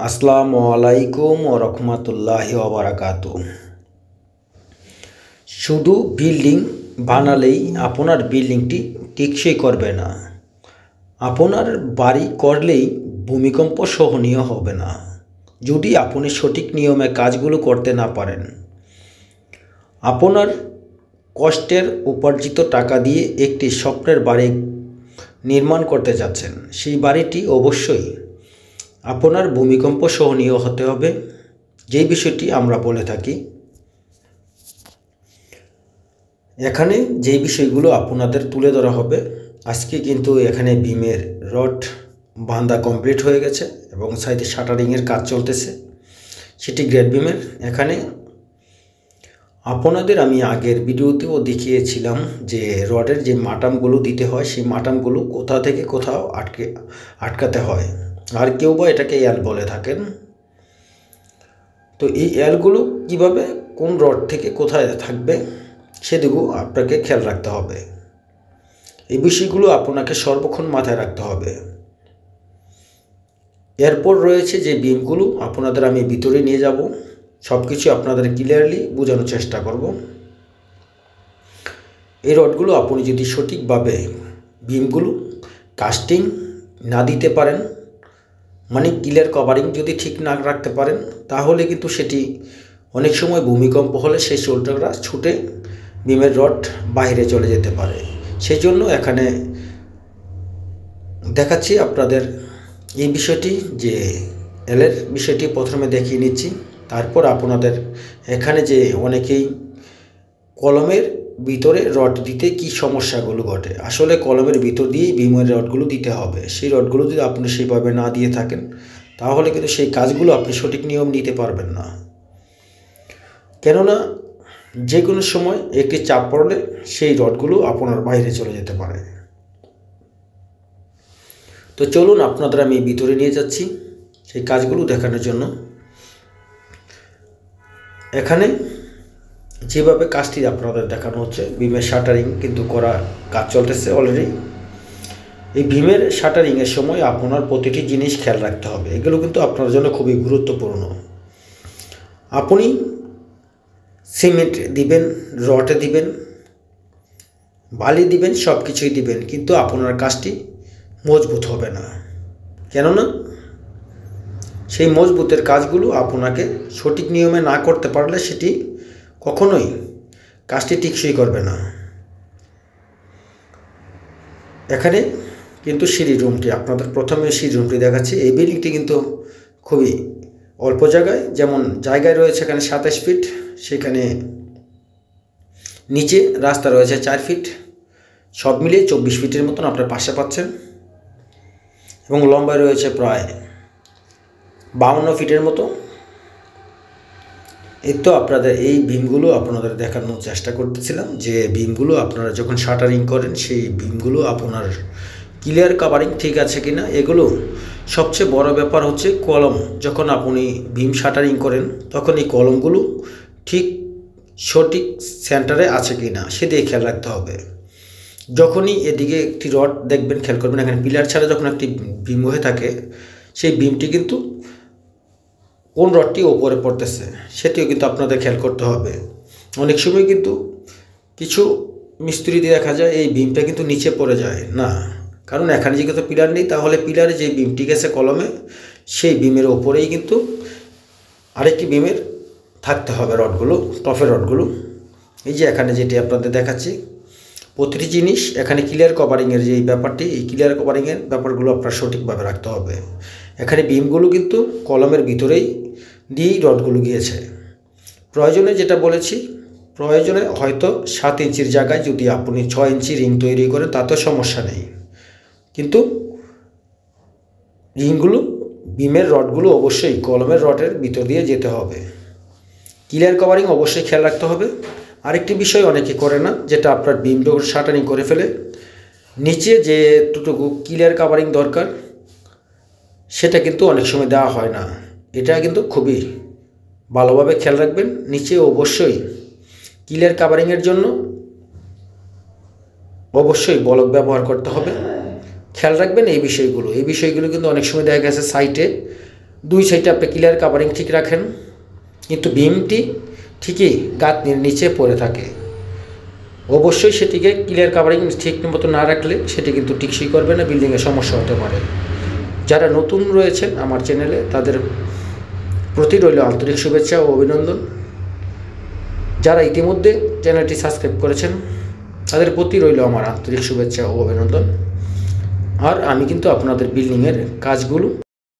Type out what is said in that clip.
আসসালামু আলাইকুম ওয়া রাহমাতুল্লাহি ওয়া বারাকাতু। শুধু বিল্ডিং বানালেই আপনার বিল্ডিংটি টেকসই করবে না। আপনার বাড়ি করলেই ভূমিকম্প সহনীয় হবে না যদি আপনি সঠিক নিয়মে কাজগুলো করতে না পারেন। আপনার কষ্টের উপার্জিত টাকা দিয়ে একটি স্বপ্নের বাড়ি নির্মাণ করতে যাচ্ছেন, সেই বাড়িটি অবশ্যই আপনার ভূমিকম্প সহনীয় হতে হবে, যেই বিষয়টি আমরা বলে থাকি। এখানে যেই বিষয়গুলো আপনাদের তুলে ধরা হবে আজকে, কিন্তু এখানে বিমের রড বাঁধা কমপ্লিট হয়ে গেছে এবং সাইডে শাটারিংয়ের কাজ চলতেছে, সেটি গ্রেড বিমের। এখানে আপনাদের আমি আগের ভিডিওতেও দেখিয়েছিলাম যে রডের যে মাটামগুলো দিতে হয়, সেই মাটামগুলো কোথা থেকে কোথাও আটকাতে হয়, আর কেউ বা এটাকে এল বলে থাকেন। তো এই এলগুলো কিভাবে কোন রড থেকে কোথায় থাকবে সেদিকেও আপনাকে খেয়াল রাখতে হবে। এই বিষয়গুলো আপনাকে সর্বক্ষণ মাথায় রাখতে হবে। এরপর রয়েছে যে বিমগুলো, আপনাদের আমি ভিতরে নিয়ে যাব, সব কিছু আপনাদের ক্লিয়ারলি বোঝানোর চেষ্টা করব। এই রডগুলো আপনি যদি সঠিকভাবে বিমগুলো কাস্টিং না দিতে পারেন, মানে ক্লিয়ার কভারিং যদি ঠিক না রাখতে পারেন, তাহলে কিন্তু সেটি অনেক সময় ভূমিকম্প হলে সেই শোল্ডারটা ছুটে বিমের রড বাইরে চলে যেতে পারে। সেই জন্য এখানে দেখাচ্ছি আপনাদের এই বিষয়টি, যে এলের বিষয়টি প্রথমে দেখিয়ে নিচ্ছি। তারপর আপনাদের এখানে যে অনেকেই কলমের ভিতরে রড দিতে কি সমস্যাগুলো ঘটে, আসলে কলমের ভিতর দিয়েই বিমের রডগুলো দিতে হবে। সেই রডগুলো যদি আপনি সেইভাবে না দিয়ে থাকেন, তাহলে কিন্তু সেই কাজগুলো আপনি সঠিক নিয়ম নিতে পারবেন না। কেননা যে কোনো সময় একটি চাপ পড়লে সেই রডগুলো আপনার বাইরে চলে যেতে পারে। তো চলুন আপনাদের আমি ভিতরে নিয়ে যাচ্ছি সেই কাজগুলো দেখানোর জন্য। এখানে যেভাবে কাজটি আপনাদের দেখানো হচ্ছে, বিমের শাটারিং কিন্তু করা কাজ চলতেছে অলরেডি। এই বিমের শাটারিংয়ের সময় আপনার প্রতিটি জিনিস খেয়াল রাখতে হবে, এগুলো কিন্তু আপনার জন্য খুবই গুরুত্বপূর্ণ। আপনি সিমেন্ট দিবেন, রড দিবেন, বালি দিবেন, সব কিছুই দিবেন, কিন্তু আপনার কাজটি মজবুত হবে না। কেননা সেই মজবুতের কাজগুলো আপনাকে সঠিক নিয়মে না করতে পারলে সেটি কখনোই কাজটি টেকসই করবে না। এখানে কিন্তু সিঁড়ি রুমটি আপনাদের প্রথমে সিঁড়ি রুমটি দেখাচ্ছি। এই বিল্ডিংটি কিন্তু খুবই অল্প জায়গায়, যেমন জায়গায় রয়েছে এখানে 27 ফিট, সেখানে নিচে রাস্তা রয়েছে 4 ফিট, সব মিলিয়ে 24 ফিটের মতন আপনার পাশে পাচ্ছেন, এবং লম্বায় রয়েছে প্রায় 52 ফিটের মতো। এই তো আপনাদের এই বিমগুলো আপনাদের দেখানোর চেষ্টা করতেছিলাম, যে বিমগুলো আপনারা যখন শাটারিং করেন সেই বিমগুলো আপনার ক্লিয়ার কাভারিং ঠিক আছে কিনা। এগুলো সবচেয়ে বড় ব্যাপার হচ্ছে কলম, যখন আপনি বিম শাটারিং করেন তখন এই কলমগুলো ঠিক সঠিক সেন্টারে আছে কিনা সেদিকে খেয়াল রাখতে হবে। যখনই এদিকে একটি রড দেখবেন, খেয়াল করবেন এখানে পিলার ছাড়া যখন একটি বিম হয়ে থাকে, সেই বিমটি কিন্তু কোন রডটি ওপরে পড়তেছে সেটিও কিন্তু আপনাদের খেয়াল করতে হবে। অনেক সময় কিন্তু কিছু মিস্ত্রি দিয়ে দেখা যায় এই বিমটা কিন্তু নিচে পড়ে যায় না, কারণ এখানে যেহেতু পিলার নেই, তাহলে পিলারে যে বিমটি গেছে কলমে, সেই বিমের ওপরেই কিন্তু আরেকটি বিমের থাকতে হবে রডগুলো, টফের রডগুলো। এই যে এখানে যেটি আপনাদের দেখাচ্ছি, প্রতিটি জিনিস এখানে ক্লিয়ার কভারিংয়ের যে ব্যাপারটি, এই ক্লিয়ার কভারিংয়ের ব্যাপারগুলো আপনার সঠিকভাবে রাখতে হবে। এখানে বিমগুলো কিন্তু কলমের ভিতরেই দিয়েই রডগুলো গিয়েছে। প্রয়োজনে যেটা বলেছি, প্রয়োজনে হয়তো 7 ইঞ্চির জায়গায় যদি আপনি 6 ইঞ্চি রিং তৈরি করেন তাতেও সমস্যা নেই, কিন্তু রিংগুলো বিমের রডগুলো অবশ্যই কলমের রডের ভিতর দিয়ে যেতে হবে। ক্লিয়ার কভারিং অবশ্যই খেয়াল রাখতে হবে। আরেকটি বিষয় অনেকে করে না, যেটা আপনার বিম যখন শাটারিং করে ফেলে, নিচে যে এতটুকু ক্লিয়ার কভারিং দরকার সেটা কিন্তু অনেক সময় দেওয়া হয় না। এটা কিন্তু খুবই ভালোভাবে খেয়াল রাখবেন। নিচে অবশ্যই ক্লিয়ার কভারিংয়ের জন্য অবশ্যই ব্লক ব্যবহার করতে হবে, খেয়াল রাখবেন এই বিষয়গুলো। এই বিষয়গুলো কিন্তু অনেক সময় দেখা গেছে সাইটে দুই সাইডে আপনি ক্লিয়ার কাভারিং ঠিক রাখেন, কিন্তু বিমটি ঠিকই গাঁথনির নিচে পড়ে থাকে। অবশ্যই সেটিকে ক্লিয়ার কাভারিং ঠিক মতো না রাখলে সেটি কিন্তু টিকসই করবে না, বিল্ডিংয়ে সমস্যা হতে পারে। যারা নতুন রয়েছেন আমার চ্যানেলে তাদের প্রতি রইল আন্তরিক শুভেচ্ছা ও অভিনন্দন। যারা ইতিমধ্যে চ্যানেলটি সাবস্ক্রাইব করেছেন তাদের প্রতি রইল আমার আন্তরিক শুভেচ্ছা ও অভিনন্দন। আর আমি কিন্তু আপনাদের বিল্ডিংয়ের কাজগুলো